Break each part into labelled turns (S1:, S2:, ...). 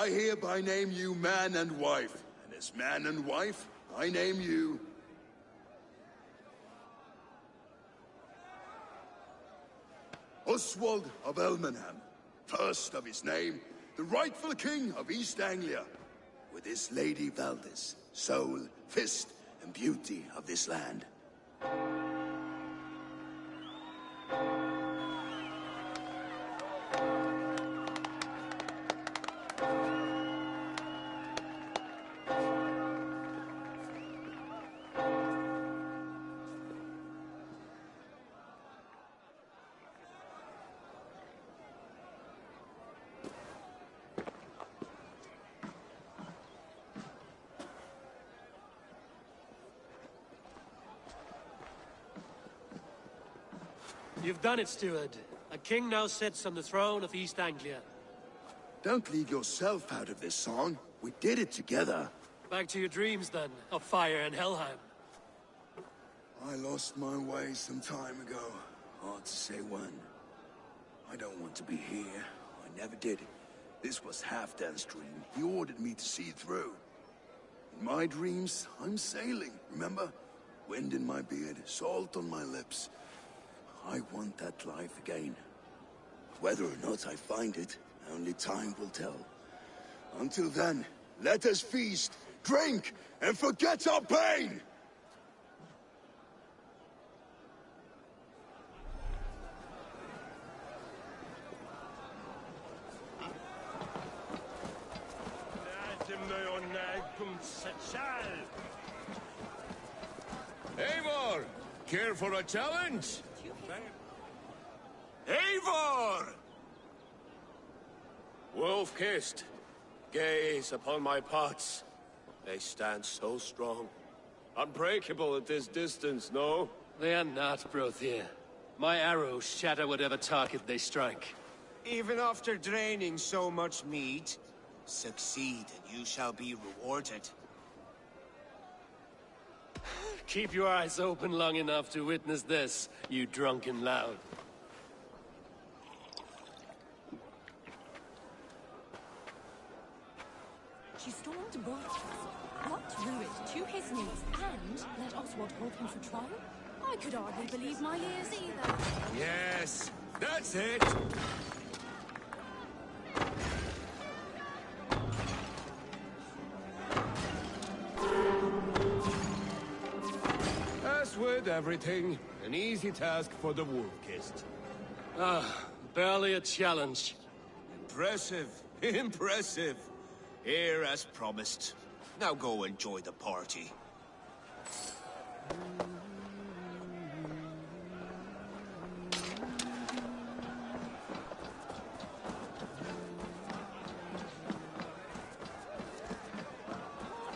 S1: I hereby name you man and wife. And as man and wife, I name you... Oswald of Elmenham, first of his name, the rightful king of East Anglia, with his Lady Valdis, soul, fist, and beauty of this land.
S2: You've done it, steward. A king now sits on the throne of East Anglia.
S1: Don't leave yourself out of this song. We did it together.
S2: Back to your dreams, then, of fire and Helheim.
S1: I lost my way some time ago. Hard to say when. I don't want to be here. I never did. This was Halfdan's dream. He ordered me to see it through. In my dreams, I'm sailing, remember? Wind in my beard, salt on my lips. I want that life again. Whether or not I find it, only time will tell. Until then, let us feast, drink, and forget our pain!
S3: Eivor! Care for a challenge? Eivor! Wolf-kissed, gaze upon my pots. They stand so strong. Unbreakable at this distance, no?
S2: They are not, Brothier. My arrows shatter whatever target they strike.
S4: Even after draining so much meat, succeed and you shall be rewarded.
S2: Keep your eyes open long enough to witness this, you drunken lout.
S5: She stormed both, blocked Ruid to his knees, and let Oswald hold him for trial? I could hardly believe my ears either.
S3: Yes, that's it! As with everything, an easy task for the wolf-kissed.
S2: Ah, barely a challenge.
S4: Impressive, impressive. Here as promised. Now go enjoy the party.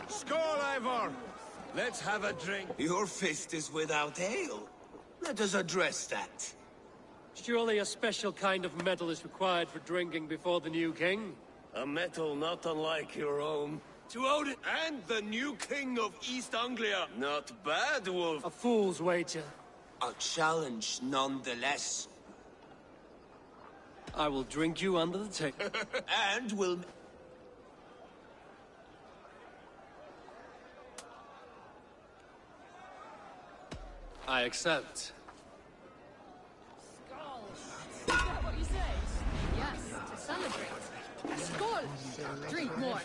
S3: Skål, Eivor! Let's have a drink.
S4: Your fist is without ale. Let us address that.
S2: Surely a special kind of metal is required for drinking before the new king?
S3: A metal not unlike your own. To Odin and the new king of East Anglia. Not bad, Wolf.
S2: A fool's wager.
S4: A challenge nonetheless.
S2: I will drink you under the table.
S4: And will...
S2: I accept.
S6: Is that what you say? Yes, to celebrate. Skål! Drink more.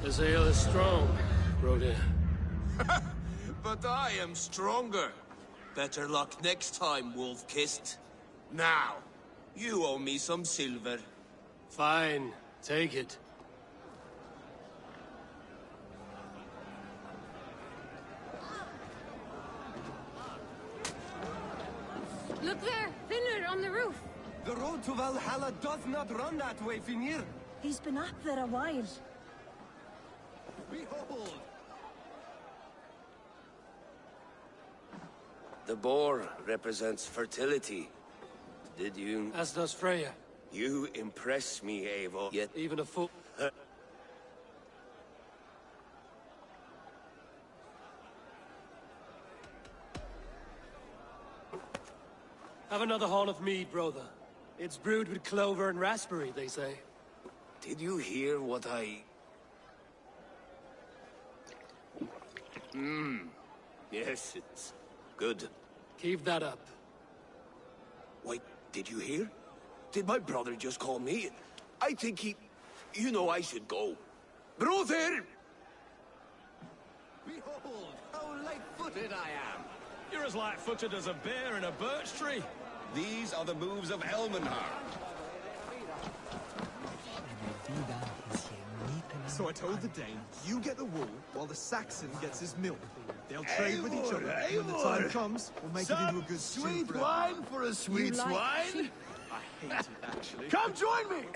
S2: This ale is strong, Brody.
S4: But I am stronger. Better luck next time, Wolf-Kissed. Now, you owe me some silver.
S2: Fine, take it.
S6: Look there! Finner on the roof!
S7: The road to Valhalla does not run that way, Finir.
S8: He's been up there a while.
S7: Behold!
S3: The boar represents fertility. Did you...
S2: As does Freya.
S3: You impress me, Eivor. Yet...
S2: Even a fool. Have another horn of mead, brother. It's brewed with clover and raspberry, they say.
S3: Did you hear what I... Yes, it's good.
S2: Keep that up.
S3: Wait, did you hear? Did my brother just call me? I think he... You know I should go. Brother!
S7: Behold, how light-footed I am.
S9: You're as light-footed as a bear in a birch tree.
S7: These are the moves of Elmenhar.
S9: So I told the Dane, you get the wool while the Saxon gets his milk. They'll trade with each other, and when the time comes, we'll make it into a good stew
S1: Sweet
S9: for
S1: wine for a sweet swine?
S9: I hate it, actually.
S1: Come join me!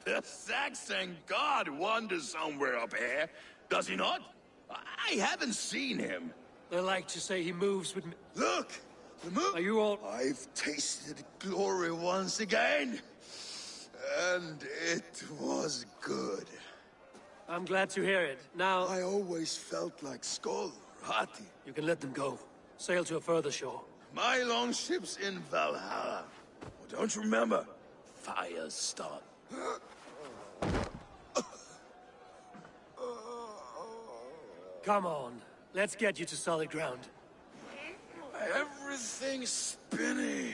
S1: The Saxon god wanders somewhere up here, does he not? I haven't seen him.
S2: They like to say he moves with me.
S1: Look! The moon!
S2: Are you all...
S1: I've tasted glory once again. And it was good.
S2: I'm glad to hear it. Now...
S1: I always felt like Skoll, Rati.
S2: You can let them go. Sail to a further shore.
S1: My longship's in Valhalla. Well, don't you remember? Fire start.
S2: Come on. Let's get you to solid ground.
S1: Everything's spinny.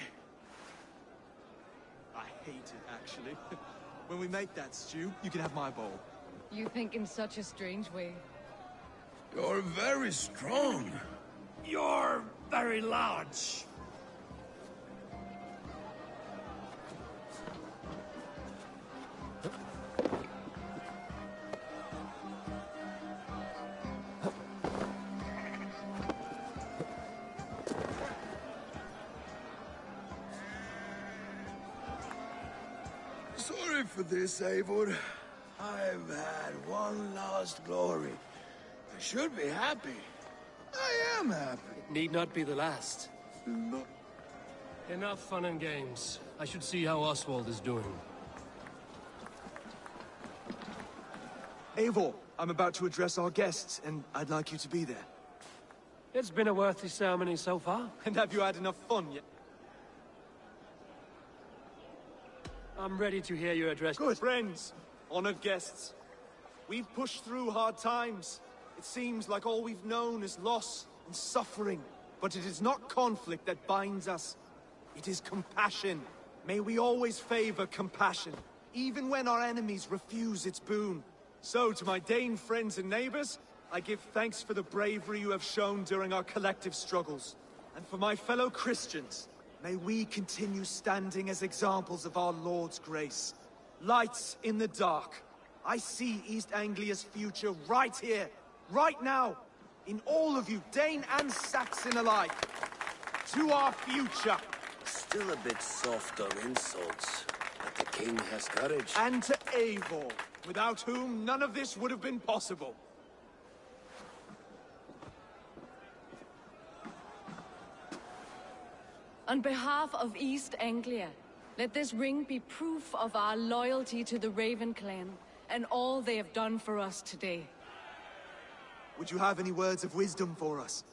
S9: I hate it, actually. When we make that stew, you can have my bowl.
S6: You think in such a strange way.
S1: You're very strong.
S2: You're very large.
S1: Sorry for this, Eivor. I've had one last glory. I should be happy. I am happy.
S2: It need not be the last.
S1: No.
S2: Enough fun and games. I should see how Oswald is doing.
S9: Eivor, I'm about to address our guests, and I'd like you to be there.
S2: It's been a worthy ceremony so far.
S9: And have you had enough fun yet?
S2: I'm ready to hear your address.
S9: Good. Friends, honored guests, we've pushed through hard times. It seems like all we've known is loss and suffering. But it is not conflict that binds us. It is compassion. May we always favor compassion, even when our enemies refuse its boon. So, to my Dane friends and neighbors, I give thanks for the bravery you have shown during our collective struggles. And for my fellow Christians, may we continue standing as examples of our Lord's grace. Lights in the dark. I see East Anglia's future right here, right now, in all of you, Dane and Saxon alike. To our future.
S3: Still a bit soft on insults, but the king has courage.
S9: And to Eivor, without whom none of this would have been possible.
S6: On behalf of East Anglia, let this ring be proof of our loyalty to the Raven clan and all they have done for us today.
S9: Would you have any words of wisdom for us?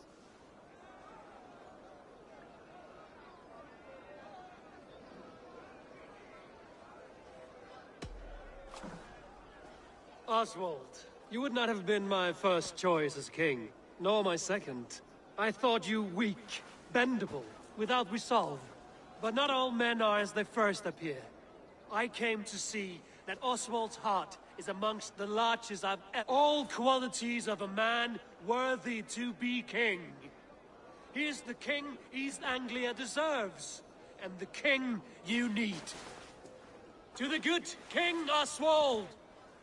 S2: Oswald, you would not have been my first choice as king, nor my second. I thought you weak, bendable, without resolve. But not all men are as they first appear. I came to see that Oswald's heart is amongst the largest I've ever... All qualities of a man worthy to be king. He is the king East Anglia deserves, and the king you need. To the good King Oswald!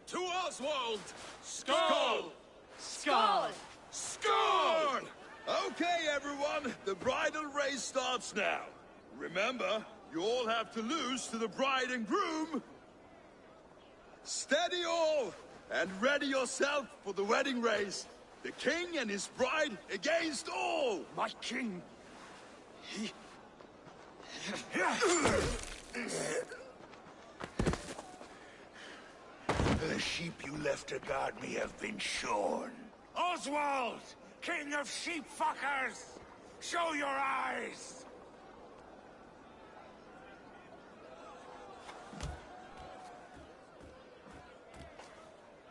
S3: To Oswald!
S2: Skull!
S3: Skull! Skull!
S1: Okay, everyone, the bridal race starts now. Remember, you all have to lose to the bride and groom. Steady all, and ready yourself for the wedding race. The king and his bride against all.
S2: My king! He...
S1: The sheep you left to guard me have been shorn.
S10: Oswald! King of sheep fuckers! Show your eyes!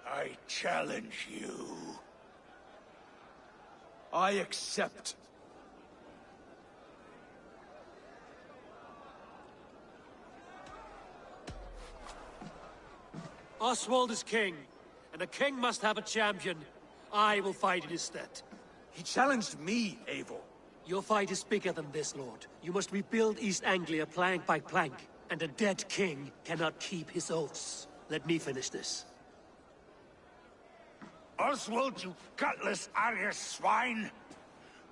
S1: I challenge you.
S9: I accept.
S2: Oswald is king, and a king must have a champion. I will fight in his stead.
S9: He challenged me, Eivor.
S2: Your fight is bigger than this, Lord. You must rebuild East Anglia plank by plank, and a dead king cannot keep his oaths. Let me finish this.
S10: Oswald, you gutless Arya swine!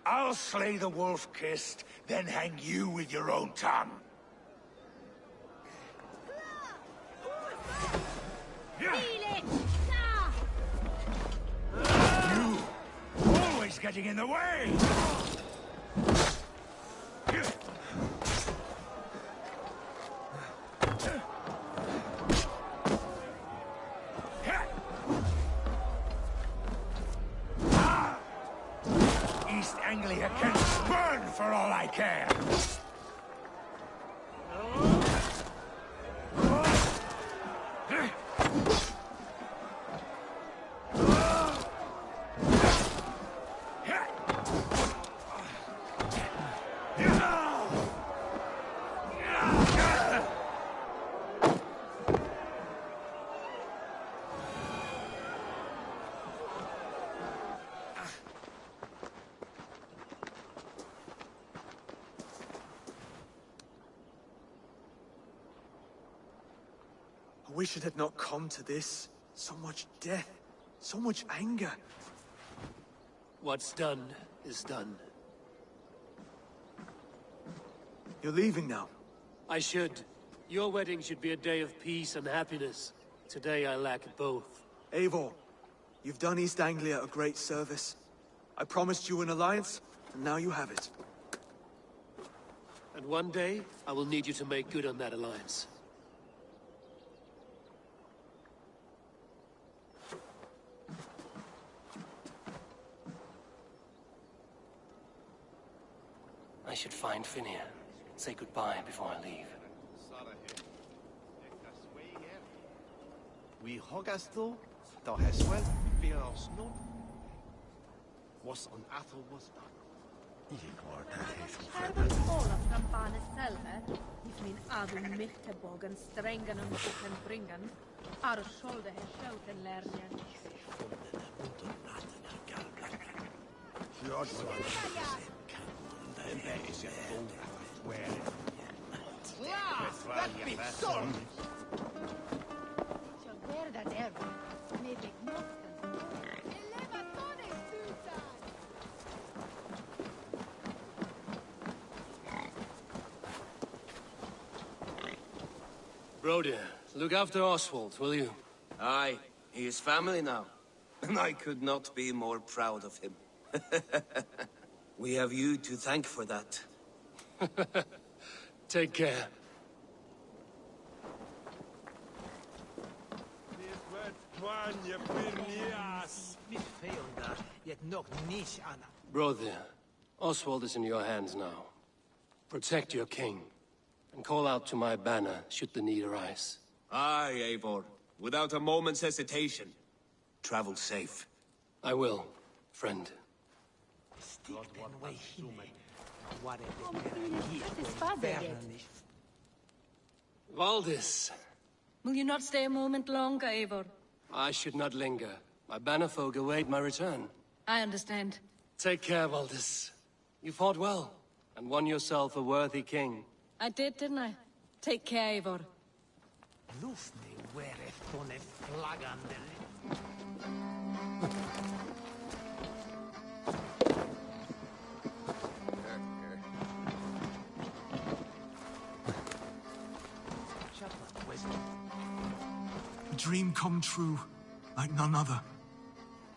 S10: I'll slay the wolf-kissed, then hang you with your own tongue. You! Always getting in the way! East Anglia can burn for all I care!
S9: I wish it had not come to this. So much death, so much anger.
S2: What's done is done.
S9: You're leaving now.
S2: I should. Your wedding should be a day of peace and happiness. Today I lack both.
S9: Eivor, you've done East Anglia a great service. I promised you an alliance, and now you have it.
S2: And one day, I will need you to make good on that alliance. I should find Finir. Say goodbye before I leave.
S11: We hogasto, da heswell, viras no. Was on Athel was done.
S8: Olaf kan barnet selve, if min adel mittebogen strängen och boken bringen, är skölde här sköten lärningen.
S10: That big son!
S2: Broder, look after Oswald, will you?
S4: Aye, he is family now. And I could not be more proud of him. We have you to thank for that.
S2: Take care. Brother, Oswald is in your hands now. Protect your king, and call out to my banner should the need arise.
S4: Aye, Eivor. Without a moment's hesitation. Travel safe.
S2: I will, friend. Valdis,
S6: Will you not stay a moment longer, Eivor?
S2: I should not linger. My banner folk await my return.
S6: I understand.
S2: Take care, Valdis. You fought well, and won yourself a worthy king.
S6: I did, didn't I? Take care, Eivor.
S12: A dream come true, like none other.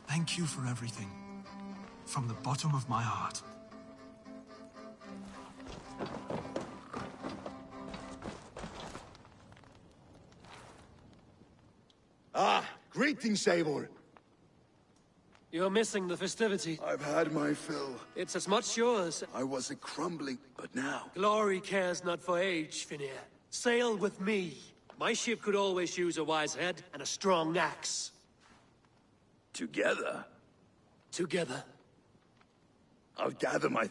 S12: Thank you for everything. From the bottom of my heart.
S1: Ah, greetings, Eivor.
S2: You're missing the festivity.
S1: I've had my fill.
S2: It's as much yours.
S1: I was a crumbling, but now...
S2: Glory cares not for age, Finir. Sail with me. My ship could always use a wise head and a strong axe.
S1: Together?
S2: Together.
S1: I'll gather my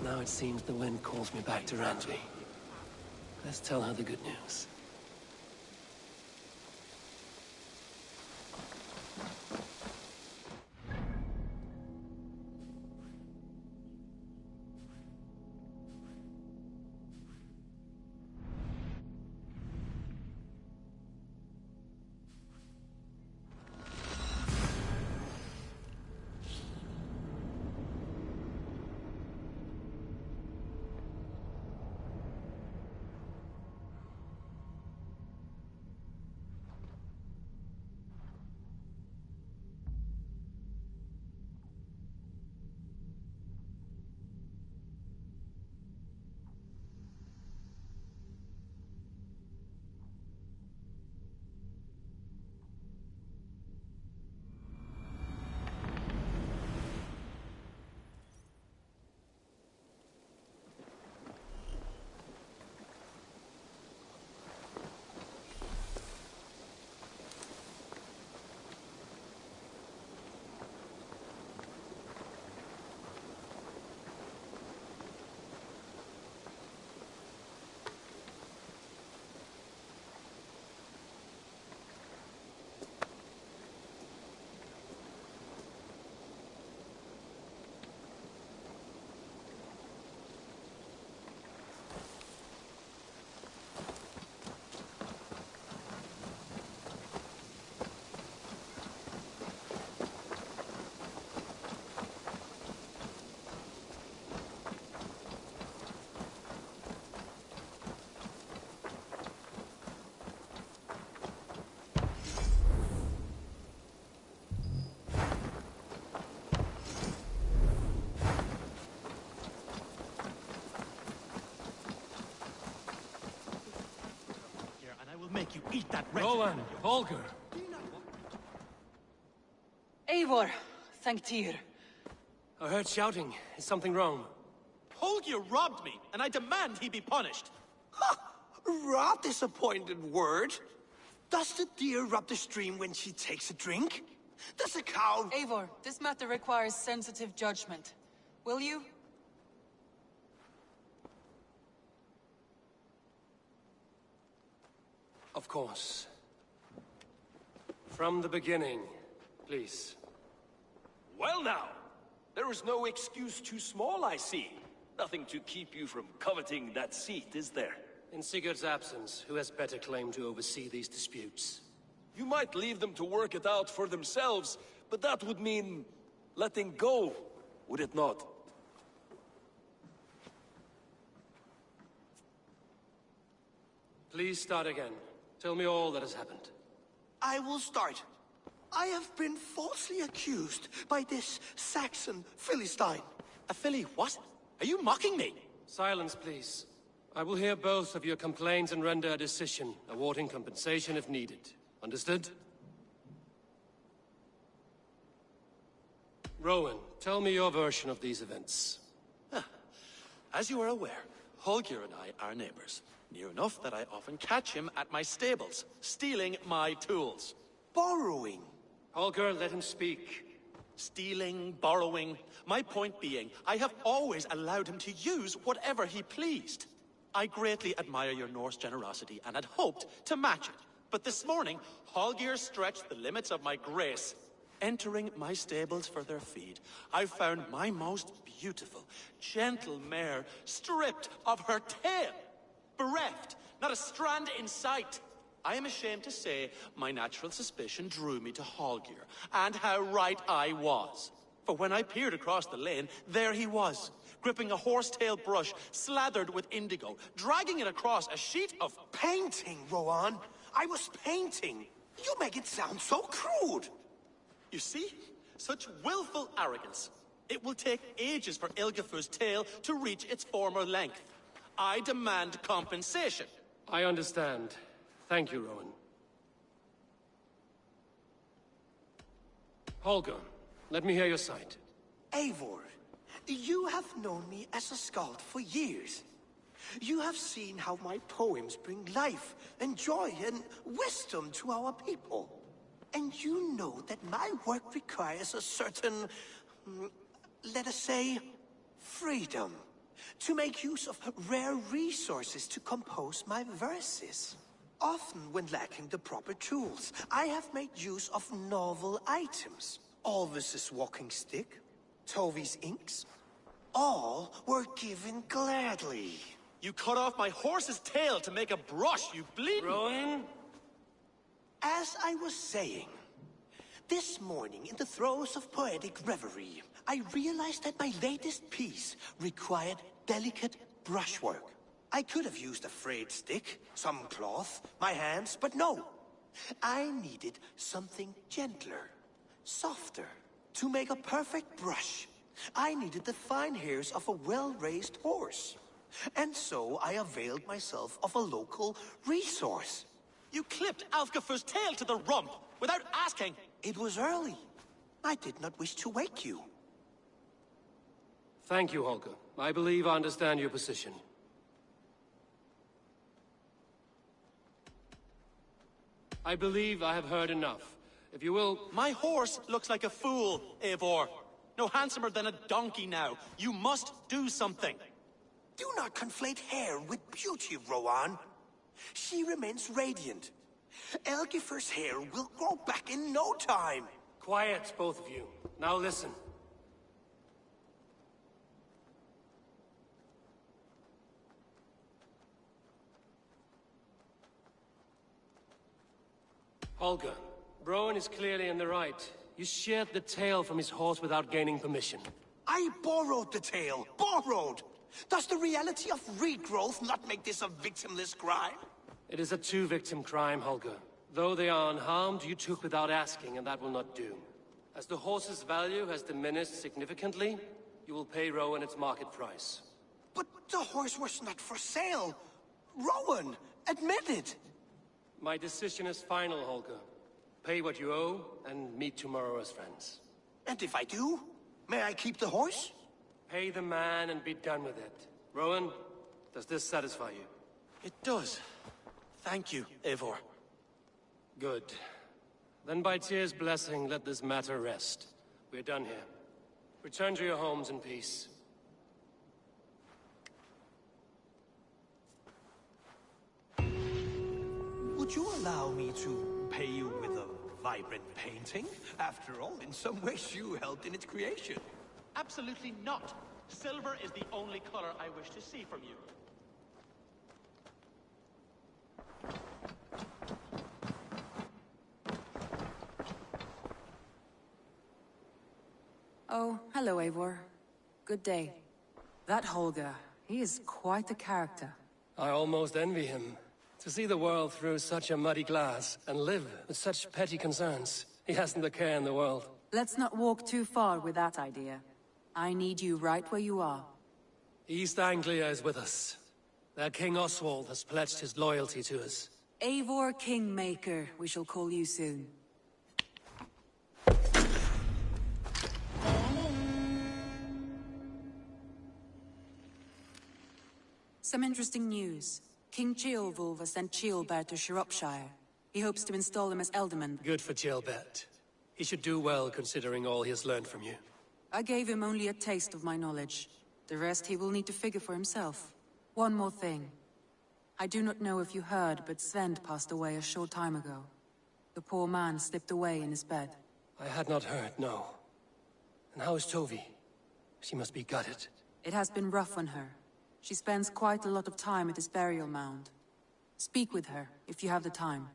S2: Now it seems the wind calls me back to Randvi. Let's tell her the good news.
S11: Make you eat that
S2: Rowan, Volker.
S6: Eivor, thank Tyr.
S2: I heard shouting. Is something wrong?
S11: Holger robbed me, and I demand he be punished.
S13: Rot disappointed word. Does the deer rub the stream when she takes a drink? Does a cow...
S6: Eivor, this matter requires sensitive judgment. Will you?
S2: Of course. From the beginning, please.
S14: Well now, there is no excuse too small, I see. Nothing to keep you from coveting that seat, is there?
S2: In Sigurd's absence, who has better claim to oversee these disputes?
S14: You might leave them to work it out for themselves, but that would mean letting go, would it not?
S2: Please start again. Tell me all that has happened.
S13: I will start. I have been falsely accused by this Saxon Philistine.
S15: A Philly what? Are you mocking me?
S2: Silence, please. I will hear both of your complaints and render a decision, awarding compensation if needed. Understood? Rowan, tell me your version of these events.
S15: As you are aware, Holger and I are neighbors. Near enough that I often catch him at my stables, stealing my tools.
S13: Borrowing.
S2: Holger, let him speak.
S15: Stealing, borrowing. My point being, I have always allowed him to use whatever he pleased. I greatly admire your Norse generosity and had hoped to match it. But this morning, Holger stretched the limits of my grace. Entering my stables for their feed, I found my most beautiful, gentle mare stripped of her tail. Bereft, not a strand in sight. I am ashamed to say my natural suspicion drew me to Holger, and how right I was. For when I peered across the lane, there he was, gripping a horsetail brush slathered with indigo, dragging it across a sheet of
S13: painting, Rowan. I was painting. You make it sound so crude.
S15: You see? Such willful arrogance. It will take ages for Ilgafur's tail to reach its former length. I demand compensation.
S2: I understand. Thank you, Rowan. Holger, let me hear your side.
S13: Eivor, you have known me as a skald for years. You have seen how my poems bring life and joy and wisdom to our people. And you know that my work requires a certain, let us say, freedom. To make use of rare resources to compose my verses. Often when lacking the proper tools, I have made use of novel items. Alvis's walking stick, Tovi's inks, all were given gladly.
S15: You cut off my horse's tail to make a brush, you bleeding...
S2: Rowan?
S13: As I was saying, this morning in the throes of poetic reverie, I realized that my latest piece required delicate brushwork. I could have used a frayed stick, some cloth, my hands, but no. I needed something gentler, softer. To make a perfect brush, I needed the fine hairs of a well-raised horse. And so I availed myself of a local resource.
S15: You clipped Alfgafur's tail to the rump, without asking.
S13: It was early. I did not wish to wake you.
S2: Thank you, Holger. I believe I understand your position. I believe I have heard enough. If you will...
S15: My horse looks like a fool, Eivor. No handsomer than a donkey now. You must do something.
S13: Do not conflate hair with beauty, Rowan. She remains radiant. Elgifur's hair will grow back in no time.
S2: Quiet, both of you. Now listen. Holger, Rowan is clearly in the right. You sheared the tail from his horse without gaining permission.
S13: I borrowed the tail. Borrowed! Does the reality of regrowth not make this a victimless crime?
S2: It is a two-victim crime, Holger. Though they are unharmed, you took without asking, and that will not do. As the horse's value has diminished significantly, you will pay Rowan its market price.
S13: But the horse was not for sale. Rowan, admit it.
S2: My decision is final, Holger. Pay what you owe, and meet tomorrow as friends.
S13: And if I do, may I keep the horse?
S2: Pay the man and be done with it. Rowan, does this satisfy you?
S15: It does. Thank you, Eivor.
S2: Good. Then by Tyr's blessing, let this matter rest. We're done here. Return to your homes in peace.
S13: Would Would you allow me to pay you with a vibrant painting? After all, in some ways you helped in its creation.
S15: Absolutely not. Silver is the only color I wish to see from you.
S16: Oh, hello, Eivor. Good day. That Holger, he is quite a character.
S2: I almost envy him. To see the world through such a muddy glass, and live with such petty concerns. He hasn't a care in the world.
S16: Let's not walk too far with that idea. I need you right where you are.
S2: East Anglia is with us. Their King Oswald has pledged his loyalty to us.
S16: Eivor Kingmaker, we shall call you soon. Some interesting news. King Ceolwulf has sent Ceolbert to Shropshire. He hopes to install him as Ealdorman.
S2: Good for Ceolbert. He should do well considering all he has learned from you.
S16: I gave him only a taste of my knowledge. The rest he will need to figure for himself. One more thing. I do not know if you heard, but Svend passed away a short time ago. The poor man slipped away in his bed.
S2: I had not heard, no. And how is Tovi? She must be gutted.
S16: It has been rough on her. She spends quite a lot of time at his burial mound. Speak with her, if you have the time.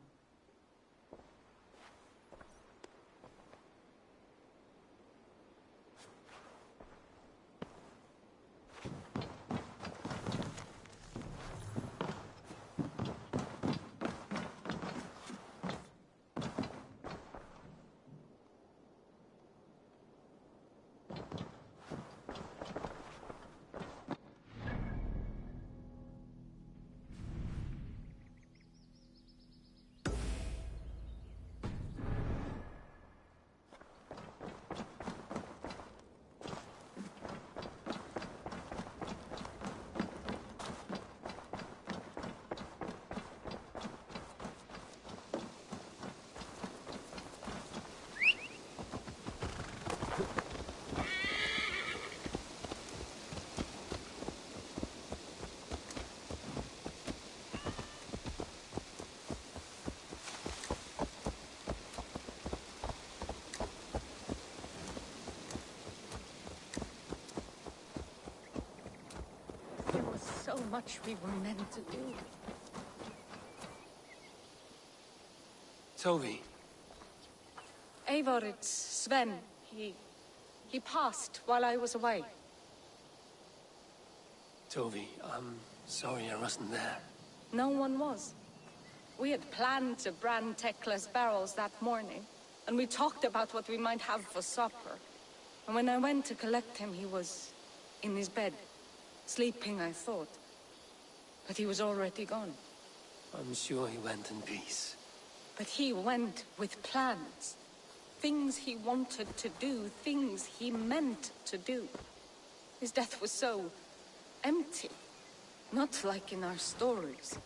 S6: So much we were meant to do.
S2: Tovi.
S6: Eivor, it's Sven. He passed while I was away.
S2: Tovi, I'm sorry I wasn't there.
S6: No one was. We had planned to brand Tekla's barrels that morning, and we talked about what we might have for supper. And when I went to collect him, he was in his bed. Sleeping, I thought. But he was already gone.
S2: I'm sure he went in peace.
S6: But he went with plans. Things he wanted to do, things he meant to do. His death was so empty. Not like in our stories.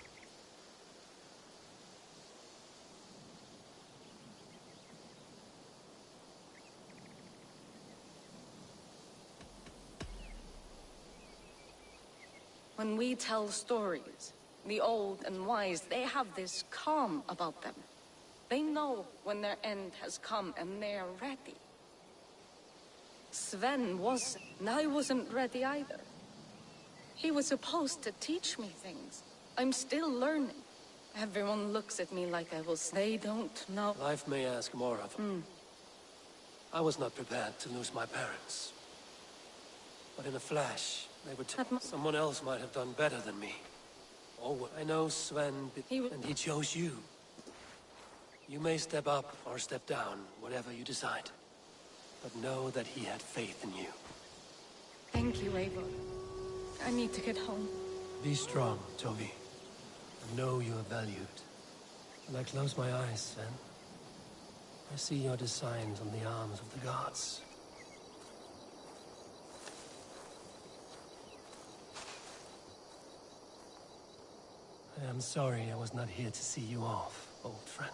S6: When we tell stories, the old and wise, they have this calm about them. They know when their end has come and they are ready. Sven wasn't, and I wasn't ready either. He was supposed to teach me things. I'm still learning. Everyone looks at me like I was. They don't know.
S2: Life may ask more of them. I was not prepared to lose my parents. But in a flash, they would someone else might have done better than me. Oh, I know Sven, and he chose you. You may step up or step down, whatever you decide. But know that he had faith in you.
S6: Thank you, Eivor. I need to get home.
S2: Be strong, Tovi. And know you are valued. When I close my eyes, Sven, I see your designs on the arms of the gods. I am sorry I was not here to see you off, old friend.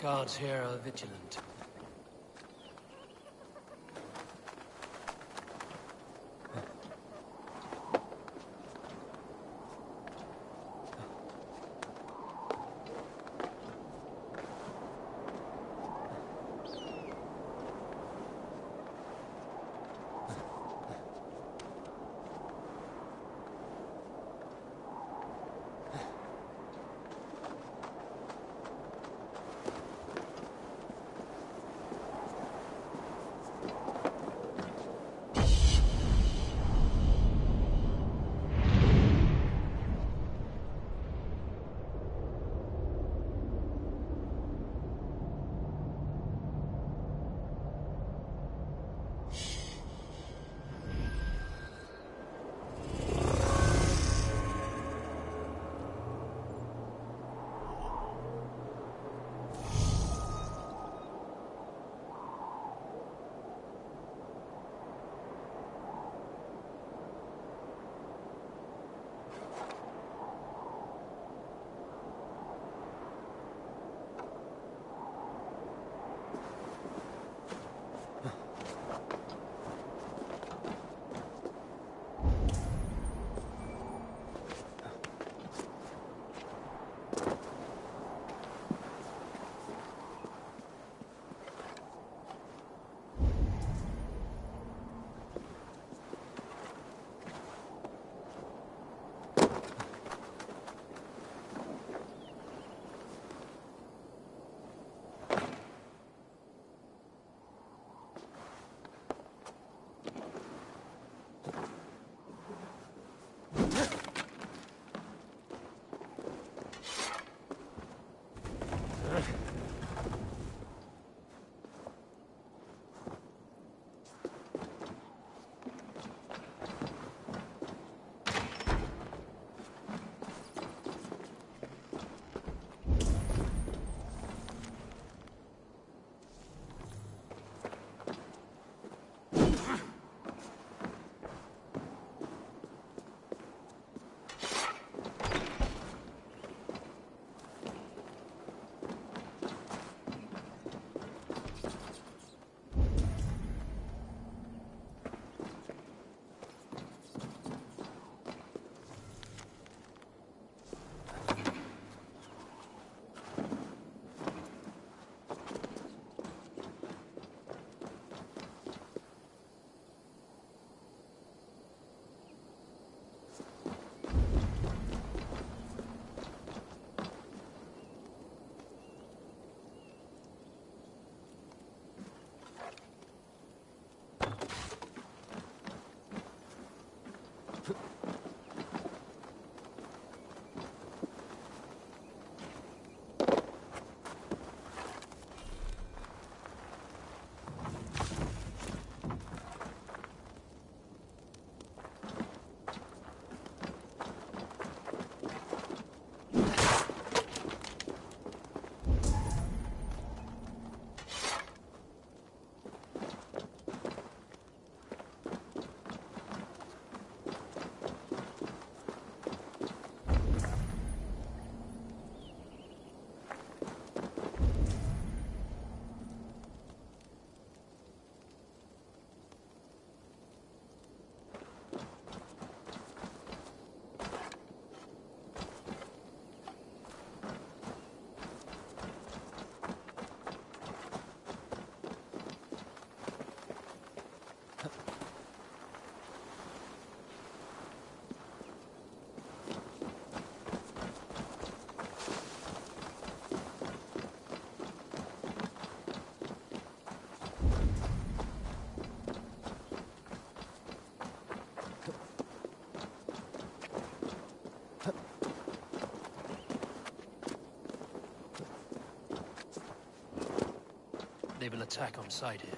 S2: Guards here are vigilant. They will attack on sight here.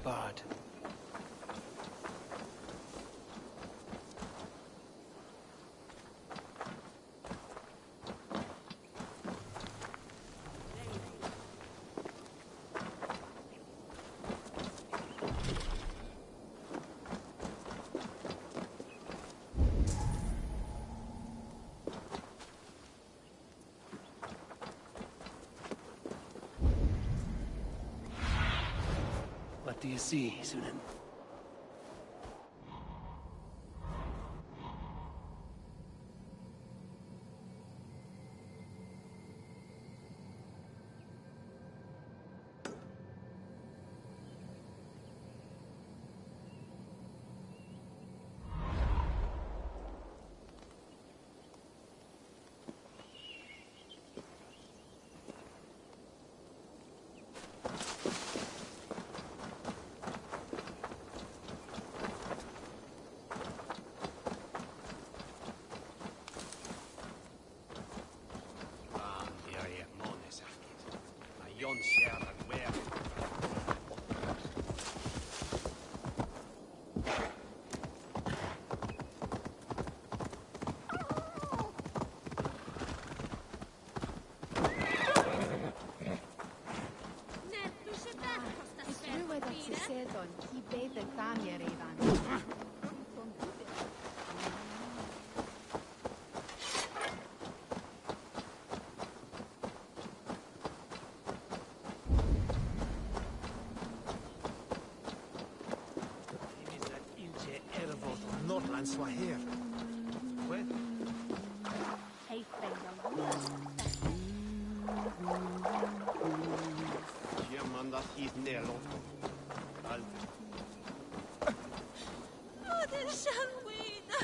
S11: bad.
S2: What do you see, Sunan?
S11: Norrlands var här. Well.
S8: Hej,
S11: Jämmandat hit neråt. Allt.
S8: Oh, det är Shalwina!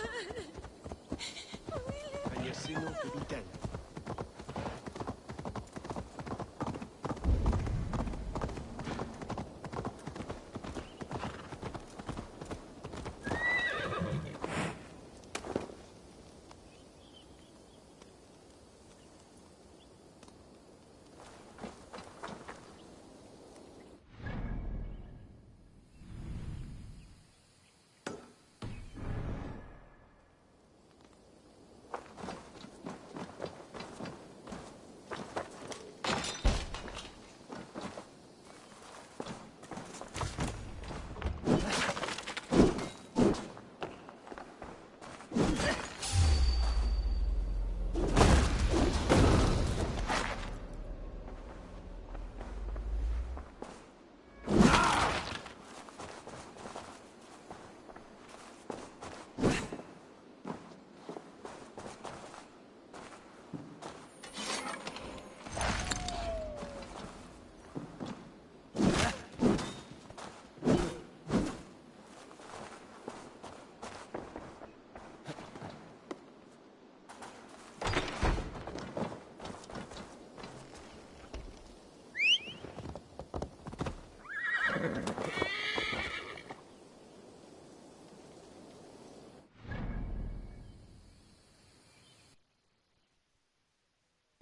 S11: Kan jag se något i den?